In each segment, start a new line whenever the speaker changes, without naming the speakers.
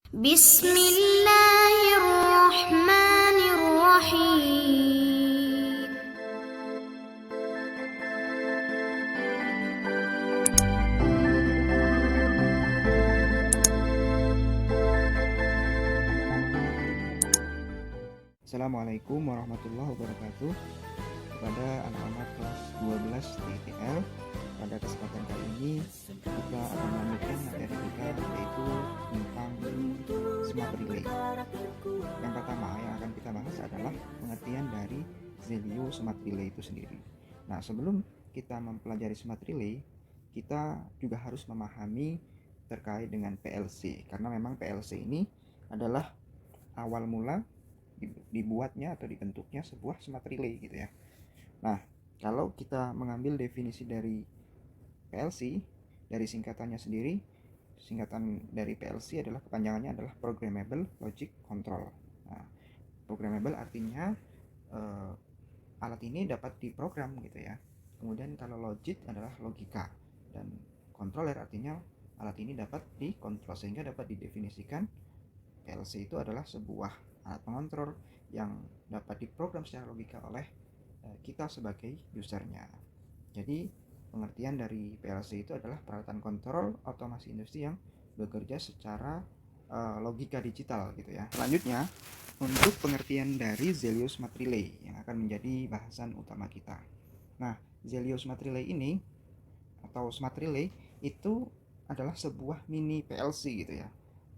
Bismillahirrahmanirrahim.
Assalamualaikum warahmatullahi wabarakatuh. Kepada anak-anak kelas 12 TTL, pada kesempatan kali ini kita akan melanjutkan materi kita, yaitu tentang smart relay. Yang pertama yang akan kita bahas adalah pengertian dari Zelio smart relay itu sendiri. Nah, sebelum kita mempelajari smart relay, kita juga harus memahami terkait dengan PLC, karena memang PLC ini adalah awal mula dibuatnya atau dibentuknya sebuah smart relay gitu ya. Nah, kalau kita mengambil definisi dari PLC, dari singkatannya sendiri, singkatan dari PLC adalah kepanjangannya adalah Programmable Logic Control. Nah, programmable artinya alat ini dapat diprogram gitu ya. Kemudian kalau logic adalah logika, dan controller artinya alat ini dapat dikontrol, sehingga dapat didefinisikan PLC itu adalah sebuah alat pengontrol yang dapat diprogram secara logika oleh kita sebagai usernya. Jadi pengertian dari PLC itu adalah peralatan kontrol otomasi industri yang bekerja secara logika digital gitu ya. Selanjutnya, untuk pengertian dari Zelio Smart Relay yang akan menjadi bahasan utama kita. Nah, Zelio Smart Relay ini atau Smart Relay itu adalah sebuah mini PLC gitu ya.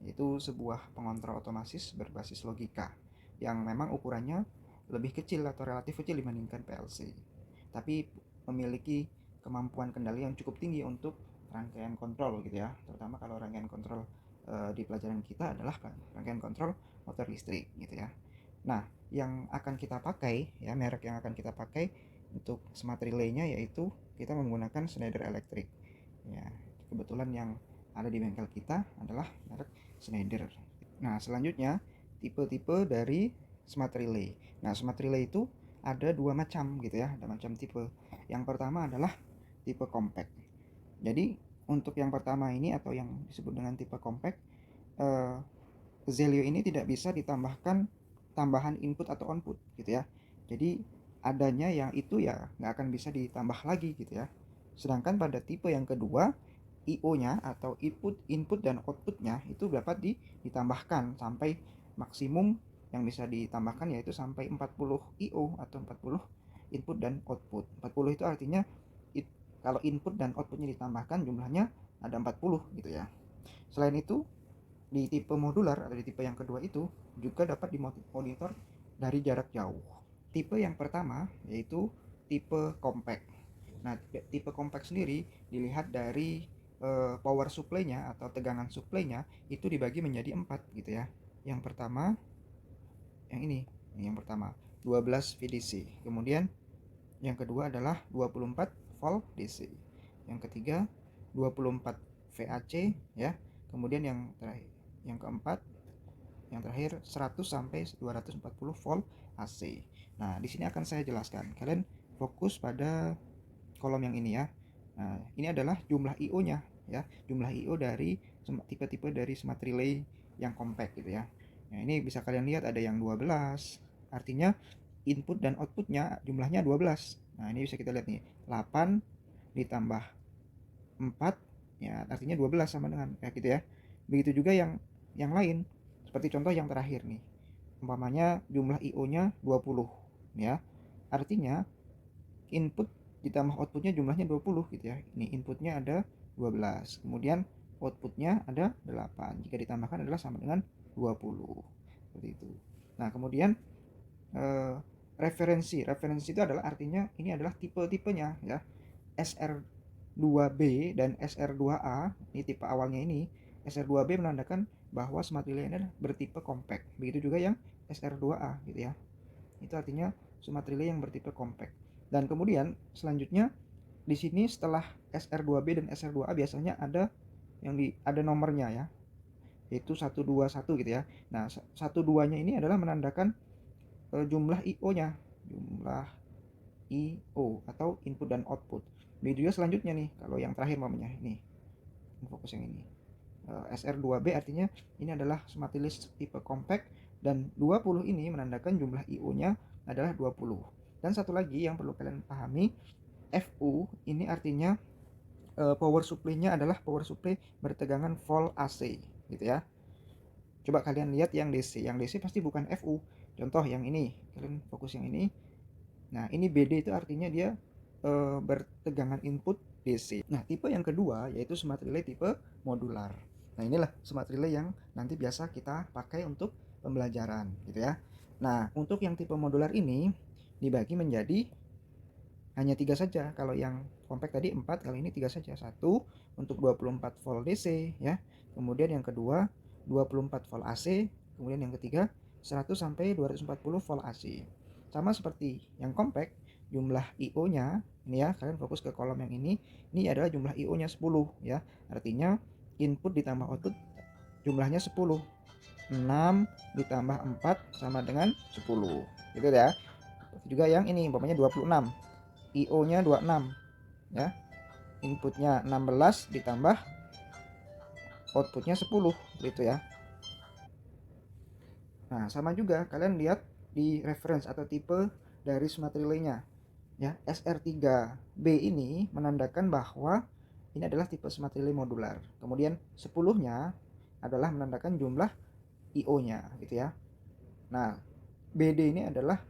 Itu sebuah pengontrol otomatis berbasis logika yang memang ukurannya lebih kecil atau relatif kecil dibandingkan PLC, tapi memiliki kemampuan kendali yang cukup tinggi untuk rangkaian kontrol gitu ya. Terutama kalau rangkaian kontrol di pelajaran kita adalah rangkaian kontrol motor listrik gitu ya. Nah, yang akan kita pakai ya, merek yang akan kita pakai untuk smart relay-nya yaitu kita menggunakan Schneider Electric ya. Kebetulan yang ada di bengkel kita adalah merek Schneider. Nah, selanjutnya tipe-tipe dari smart relay. Nah, smart relay itu ada dua macam gitu ya, ada macam tipe. Yang pertama adalah tipe compact. Jadi untuk yang pertama ini atau yang disebut dengan tipe compact, Zelio ini tidak bisa ditambahkan tambahan input atau output gitu ya. Jadi adanya yang itu ya nggak akan bisa ditambah lagi gitu ya. Sedangkan pada tipe yang kedua, IO-nya atau input dan output-nya itu dapat ditambahkan sampai maksimum yang bisa ditambahkan yaitu sampai 40 IO atau 40 input dan output. 40 itu artinya kalau input dan outputnya ditambahkan jumlahnya ada 40 gitu ya. Selain itu, di tipe modular atau di tipe yang kedua itu juga dapat dimonitor dari jarak jauh. Tipe yang pertama yaitu tipe compact. Nah, tipe compact sendiri dilihat dari power supply-nya atau tegangan supply-nya itu dibagi menjadi 4 gitu ya. Yang pertama yang ini, yang pertama 12 VDC. Kemudian yang kedua adalah 24 volt DC. Yang ketiga 24 VAC ya. Kemudian yang keempat yang terakhir 100 sampai 240 volt AC. Nah, di sini akan saya jelaskan. Kalian fokus pada kolom yang ini ya. Nah, ini adalah jumlah IO-nya ya, jumlah IO dari tipe-tipe dari smart relay yang compact gitu ya. Nah, ini bisa kalian lihat ada yang 12, artinya input dan outputnya jumlahnya 12. Nah, ini bisa kita lihat nih, 8 ditambah 4 ya artinya 12 sama dengan kayak gitu ya. Begitu juga yang lain. Seperti contoh yang terakhir nih. Umpamanya jumlah IO-nya 20 ya. Artinya input ditambah outputnya jumlahnya 20 gitu ya. Ini inputnya ada 12, kemudian outputnya ada 8. Jika ditambahkan adalah sama dengan 20. Seperti itu. Nah, kemudian referensi itu adalah artinya ini adalah tipe-tipenya ya. SR2B dan SR2A, ini tipe awalnya ini. SR2B menandakan bahwa smart relay ini adalah bertipe compact. Begitu juga yang SR2A gitu ya. Itu artinya smart relay yang bertipe compact. Dan kemudian selanjutnya di sini setelah SR2B dan SR2A biasanya ada ada nomornya ya. Yaitu 121 gitu ya. Nah, 12-nya ini adalah menandakan jumlah IO-nya, jumlah IO atau input dan output. Begitu juga selanjutnya nih, kalau yang terakhir mamanya ini. Fokus yang ini. SR2B artinya ini adalah smart relay tipe compact, dan 20 ini menandakan jumlah IO-nya adalah 20. Dan satu lagi yang perlu kalian pahami, FU ini artinya power supply-nya adalah power supply bertegangan volt AC gitu ya. Coba kalian lihat yang DC pasti bukan FU. Contoh yang ini, kalian fokus yang ini. Nah, ini BD itu artinya dia bertegangan input DC. Nah, tipe yang kedua yaitu smart relay tipe modular. Nah, inilah smart relay yang nanti biasa kita pakai untuk pembelajaran gitu ya. Nah, untuk yang tipe modular ini dibagi menjadi hanya 3 saja. Kalau yang compact tadi 4, kali ini 3 saja. Satu untuk 24 volt DC ya. Kemudian yang kedua 24 volt AC, kemudian yang ketiga 100 sampai 240 volt AC. Sama seperti yang compact, jumlah IO-nya ini ya, kalian fokus ke kolom yang ini adalah jumlah IO-nya 10 ya. Artinya input ditambah output jumlahnya 10. 6 ditambah 4 sama dengan 10. Gitu ya. Juga yang ini umpamanya 26. IO-nya 26 ya. Inputnya 16 ditambah outputnya 10 gitu ya. Nah, sama juga kalian lihat di reference atau tipe dari smart relay-nya ya. SR3B ini menandakan bahwa ini adalah tipe smart relay modular. Kemudian 10-nya adalah menandakan jumlah IO-nya gitu ya. Nah, BD ini adalah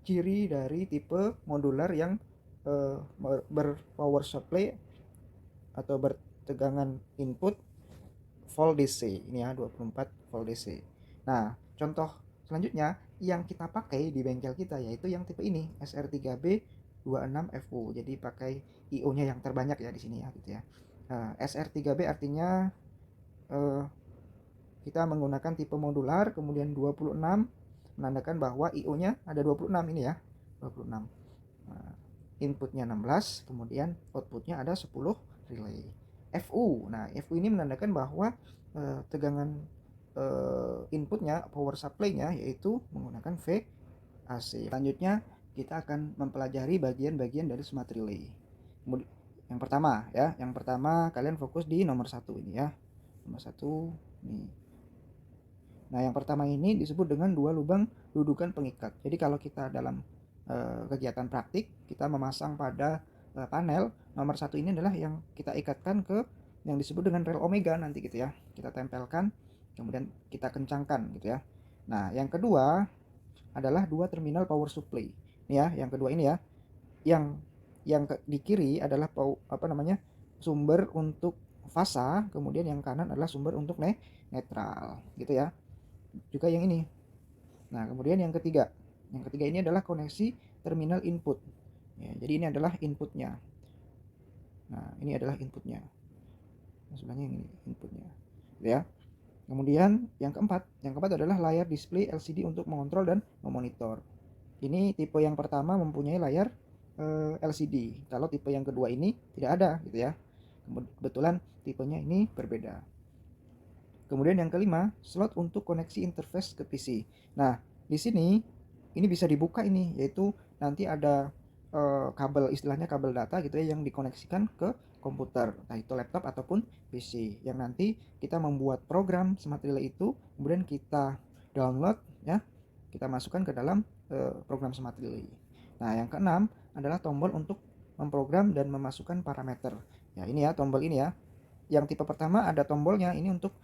ciri dari tipe modular yang berpower supply atau bertegangan input volt DC ini ya, 24 volt DC. Nah, contoh selanjutnya yang kita pakai di bengkel kita yaitu yang tipe ini, SR3B 26FU. Jadi pakai IO-nya yang terbanyak ya di sini ya gitu ya. SR3B artinya kita menggunakan tipe modular, kemudian 26 menandakan bahwa IO-nya ada 26 ini ya, 26. Nah, inputnya 16, kemudian outputnya ada 10 relay. FU, nah FU ini menandakan bahwa tegangan inputnya, power supply-nya yaitu menggunakan VAC. Selanjutnya kita akan mempelajari bagian-bagian dari smart relay. Yang pertama kalian fokus di nomor 1 ini ya. Nomor 1 nih. Nah, yang pertama ini disebut dengan dua lubang dudukan pengikat. Jadi kalau kita dalam kegiatan praktik, kita memasang pada panel, nomor 1 ini adalah yang kita ikatkan ke yang disebut dengan rel omega nanti gitu ya. Kita tempelkan, kemudian kita kencangkan gitu ya. Nah, yang kedua adalah dua terminal power supply. Ini ya, yang kedua ini ya. Yang di kiri adalah sumber untuk fasa, kemudian yang kanan adalah sumber untuk netral gitu ya. Juga yang ini. Nah, kemudian yang ketiga ini adalah koneksi terminal input ya, jadi ini adalah inputnya. Nah, ini adalah inputnya. Nah, sebenarnya ini inputnya ya. Kemudian yang keempat adalah layar display LCD untuk mengontrol dan memonitor. Ini tipe yang pertama mempunyai layar LCD. Kalau tipe yang kedua ini tidak ada gitu ya. Kebetulan tipenya ini berbeda. Kemudian yang kelima, slot untuk koneksi interface ke PC. Nah, di sini ini bisa dibuka ini, yaitu nanti ada kabel, istilahnya kabel data gitu ya, yang dikoneksikan ke komputer, entah itu laptop ataupun PC, yang nanti kita membuat program smart relay itu, kemudian kita download ya, kita masukkan ke dalam program smart relay. Nah, yang keenam adalah tombol untuk memprogram dan memasukkan parameter. Ya, ini ya tombol ini ya. Yang tipe pertama ada tombolnya, ini untuk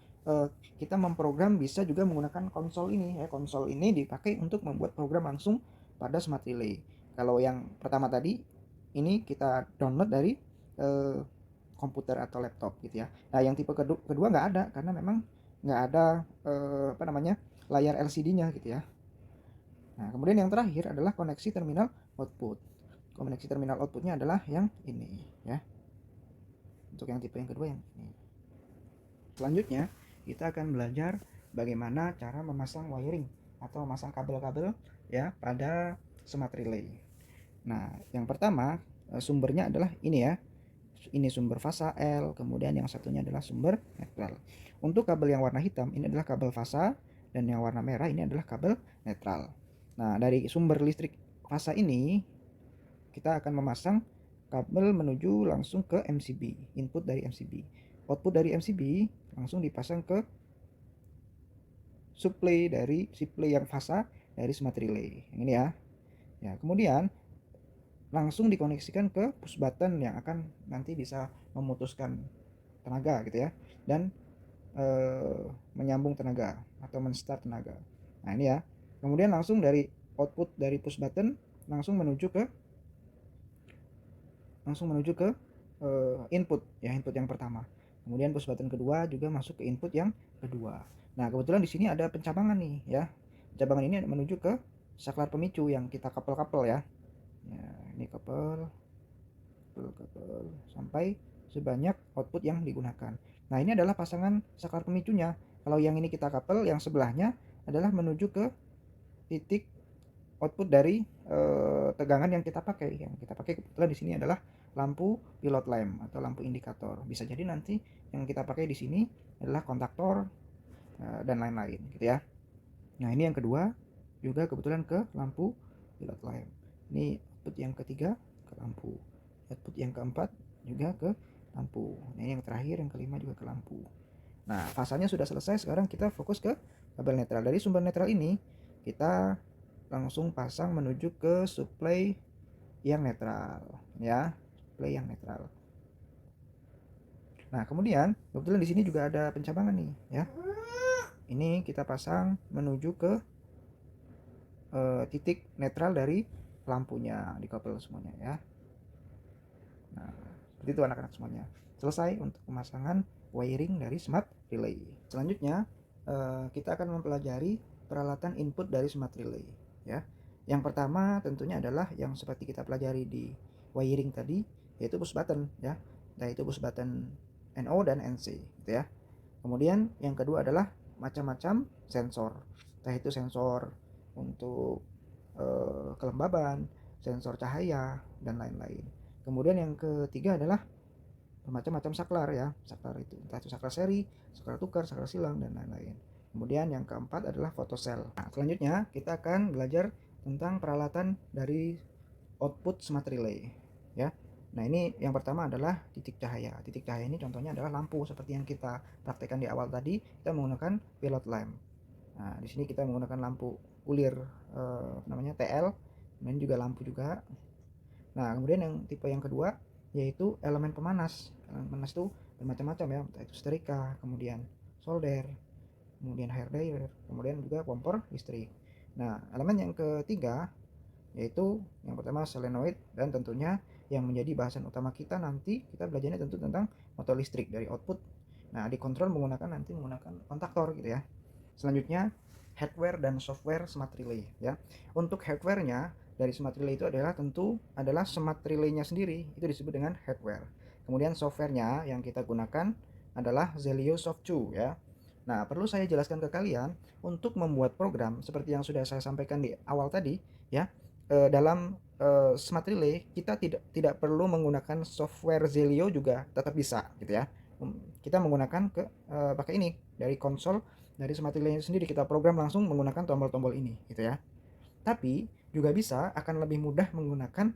kita memprogram, bisa juga menggunakan konsol ini ya. Konsol ini dipakai untuk membuat program langsung pada smart relay. Kalau yang pertama tadi ini kita download dari komputer atau laptop gitu ya. Nah, yang tipe kedua nggak ada, karena memang nggak ada layar LCD-nya gitu ya. Nah, kemudian yang terakhir adalah koneksi terminal output. Koneksi terminal outputnya adalah yang ini ya. Untuk yang tipe yang kedua yang ini. Selanjutnya kita akan belajar bagaimana cara memasang wiring atau memasang kabel-kabel ya pada smart relay. Nah, yang pertama sumbernya adalah ini ya. Ini sumber fasa L, kemudian yang satunya adalah sumber netral. Untuk kabel yang warna hitam ini adalah kabel fasa, dan yang warna merah ini adalah kabel netral. Nah, dari sumber listrik fasa ini kita akan memasang kabel menuju langsung ke MCB, input dari MCB. Output dari MCB langsung dipasang ke supply dari yang fasa dari smart relay yang ini ya. Ya, kemudian langsung dikoneksikan ke push button yang akan nanti bisa memutuskan tenaga gitu ya, dan menyambung tenaga atau menstart tenaga. Nah ini ya, kemudian langsung dari output dari push button langsung menuju ke input ya, input yang pertama. Kemudian push button kedua juga masuk ke input yang kedua. Nah kebetulan di sini ada pencabangan nih ya. Pencabangan ini menuju ke saklar pemicu yang kita couple ya. Ya ini couple sampai sebanyak output yang digunakan. Nah ini adalah pasangan saklar pemicunya. Kalau yang ini kita couple, yang sebelahnya adalah menuju ke titik output dari tegangan yang kita pakai. Yang kita pakai kebetulan di sini adalah lampu pilot lamp atau lampu indikator. Bisa jadi nanti yang kita pakai di sini adalah kontaktor dan lain-lain gitu ya. Nah ini yang kedua juga kebetulan ke lampu pilot lamp. Ini output yang ketiga ke lampu. Output yang keempat juga ke lampu. Nah ini yang terakhir, yang kelima juga ke lampu. Nah fasanya sudah selesai. Sekarang kita fokus ke kabel netral. Dari sumber netral ini kita langsung pasang menuju ke supply yang netral ya, supply yang netral. Nah kemudian kebetulan di sini juga ada pencabangan nih ya. Ini kita pasang menuju ke titik netral dari lampunya, dikabel semuanya ya. Nah seperti itu anak-anak semuanya. Selesai untuk pemasangan wiring dari smart relay. Selanjutnya kita akan mempelajari peralatan input dari smart relay ya. Yang pertama tentunya adalah yang seperti kita pelajari di wiring tadi, yaitu push button ya. Yaitu push button NO dan NC gitu ya. Kemudian yang kedua adalah macam-macam sensor. Yaitu sensor untuk kelembaban, sensor cahaya dan lain-lain. Kemudian yang ketiga adalah macam-macam saklar ya. Saklar itu entah itu saklar seri, saklar tukar, saklar silang dan lain-lain. Kemudian yang keempat adalah photocell. Nah, selanjutnya kita akan belajar tentang peralatan dari output smart relay ya. Nah ini yang pertama adalah titik cahaya. Titik cahaya ini contohnya adalah lampu seperti yang kita praktekkan di awal tadi. Kita menggunakan pilot lamp. Nah di sini kita menggunakan lampu ulir namanya TL, kemudian juga lampu juga. Nah kemudian yang tipe yang kedua yaitu elemen pemanas. Elemen pemanas itu bermacam-macam ya, entah itu setrika, kemudian solder, kemudian hair dryer, kemudian juga kompor listrik. Nah elemen yang ketiga yaitu yang pertama solenoid, dan tentunya yang menjadi bahasan utama kita nanti kita belajarnya tentu tentang motor listrik dari output. Nah dikontrol menggunakan kontaktor gitu ya. Selanjutnya hardware dan software smart relay ya. Untuk hardwarenya dari smart relay itu adalah smart relay-nya sendiri, itu disebut dengan hardware. Kemudian softwarenya yang kita gunakan adalah Zelio Soft 2 ya. Nah perlu saya jelaskan ke kalian, untuk membuat program seperti yang sudah saya sampaikan di awal tadi ya, dalam smart relay kita tidak perlu menggunakan software Zelio juga tetap bisa gitu ya. Kita menggunakan pakai ini dari konsol dari smart relay sendiri, kita program langsung menggunakan tombol-tombol ini gitu ya. Tapi juga bisa akan lebih mudah menggunakan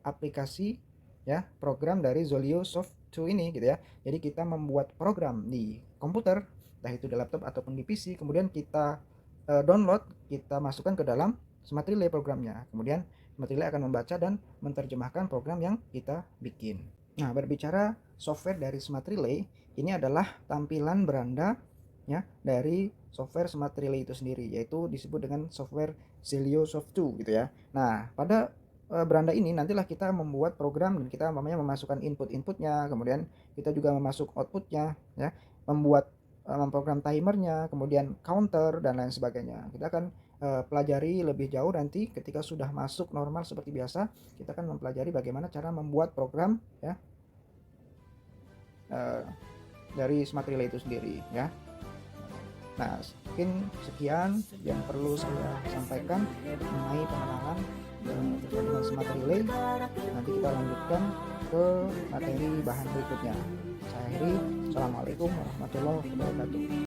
aplikasi ya, program dari Zelio Soft 2 ini gitu ya. Jadi kita membuat program di komputer, entah itu di laptop ataupun di PC, kemudian kita download, kita masukkan ke dalam smart relay programnya. Kemudian smart relay akan membaca dan menerjemahkan program yang kita bikin. Nah, berbicara software dari smart relay, ini adalah tampilan beranda ya dari software smart relay itu sendiri, yaitu disebut dengan software Zelio Soft 2 gitu ya. Nah, pada beranda ini nantilah kita membuat program dan kita memasukkan inputnya, kemudian kita juga memasuk outputnya ya, membuat memprogram timernya, kemudian counter dan lain sebagainya. Kita akan pelajari lebih jauh nanti ketika sudah masuk normal seperti biasa. Kita akan mempelajari bagaimana cara membuat program ya dari smart relay itu sendiri ya. Nah mungkin sekian yang perlu saya sampaikan mengenai pengenalan terkait dengan smart relay. Nanti kita lanjutkan ke materi bahan berikutnya. Saya akhiri. Assalamualaikum warahmatullahi wabarakatuh.